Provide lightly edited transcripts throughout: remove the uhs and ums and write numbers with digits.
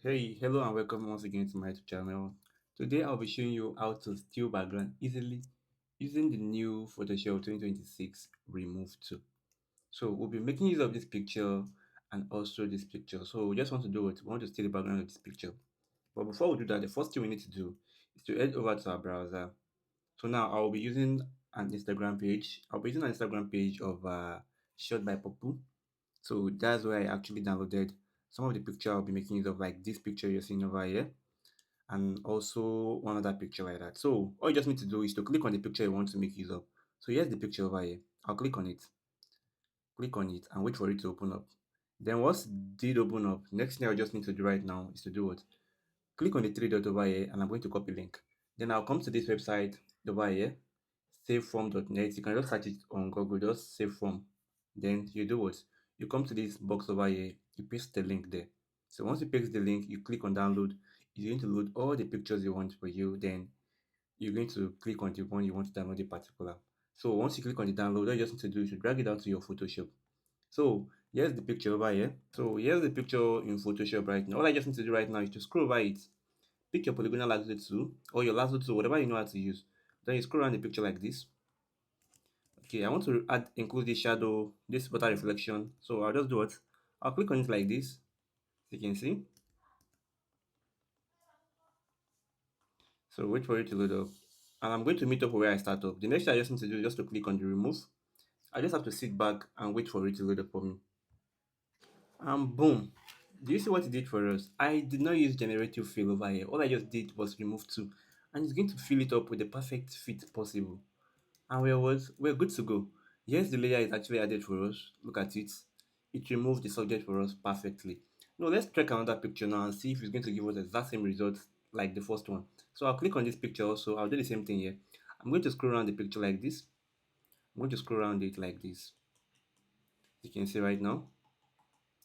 Hey, hello and welcome once again to my YouTube channel. Today I'll be showing you how to steal background easily using the new Photoshop 2026 Remove tool. So we'll be making use of this picture and also this picture. So we just want to do it. We want to steal the background of this picture. But before we do that, the first thing we need to do is to head over to our browser. So now I'll be using an Instagram page. I'll be using an Instagram page of Shot by Popu. So that's where I actually downloaded some of the picture I'll be making use of, like this picture you're seeing over here, and also one other picture like that. So all you just need to do is to click on the picture you want to make use of. So here's the picture over here. I'll click on it, and wait for it to open up. Then once it did open up, next thing I just need to do right now is to do what? Click on the three dot over here, and I'm going to copy link. Then I'll come to this website over here, saveform.net. You can just search it on Google, just saveform. Then you do what? You come to this box over here, you paste the link there. So once you paste the link, you click on download. It's going to load all the pictures you want for you. Then you're going to click on the one you want to download in particular. So once you click on the download, all you just need to do is to drag it down to your Photoshop. So here's the picture over here. So here's the picture in Photoshop right now. All I just need to do right now is to scroll over it. Pick your polygonal lasso tool or your lasso tool, whatever you know how to use. Then you scroll around the picture like this. Okay, I want to include this shadow, this water reflection. So I'll just do it. I'll click on it like this. You can see. So wait for it to load up. And I'm going to meet up where I start up. The next thing I just need to do is just to click on the remove. I just have to sit back and wait for it to load up for me. And boom. Do you see what it did for us? I did not use generative fill over here. All I just did was remove two. And it's going to fill it up with the perfect fit possible. And we're good to go. Yes, the layer is actually added for us. Look at it. It removed the subject for us perfectly. Now let's check another picture now and see if it's going to give us the exact same result like the first one. So I'll click on this picture also. I'll do the same thing here. I'm going to scroll around the picture like this. I'm going to scroll around it like this. You can see right now.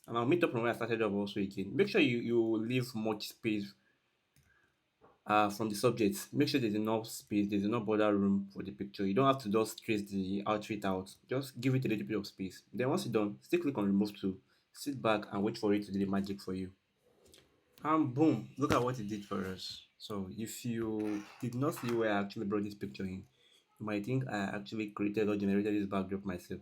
And I'll meet up from where I started up also again. Make sure you leave much space from the subject. Make sure there's enough space, there's enough border room for the picture. You don't have to just trace the outfit out. Just give it a little bit of space. Then once you're done, still click on remove tool, sit back and wait for it to do the magic for you. And boom, look at what it did for us. So if you did not see where I actually brought this picture in, you might think I actually created or generated this backdrop myself.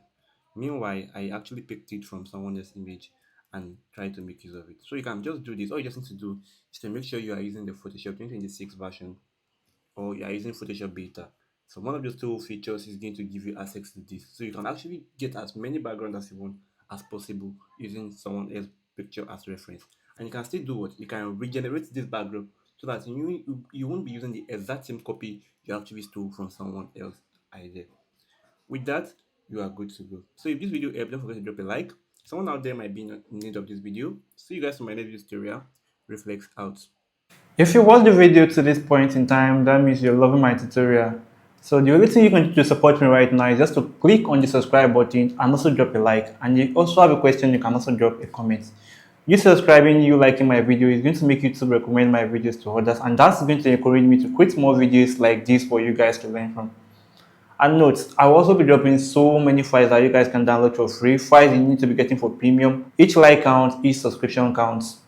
Meanwhile, I actually picked it from someone else's image and tried to make use of it. So you can just do this. All you just need to do is to make sure you are using the Photoshop 2026 version or you are using Photoshop Beta. So one of those two features is going to give you access to this. So you can actually get as many backgrounds as you want as possible using someone else's picture as reference. And you can still do what? You can regenerate this background so that you won't be using the exact same copy you actually stole from someone else's idea. With that, you are good to go. So if this video helped, don't forget to drop a like. Someone out there might be in need of this video. See you guys in my next video tutorial. Reflex out. If you watch the video to this point in time, that means you're loving my tutorial. So the only thing you can do to support me right now is just to click on the subscribe button and also drop a like. And you also have a question, you can also drop a comment. You subscribing, you liking my video is going to make YouTube recommend my videos to others, and that's going to encourage me to create more videos like this for you guys to learn from. And note, I will also be dropping so many files that you guys can download for free, files you need to be getting for premium. Each like counts, each subscription counts.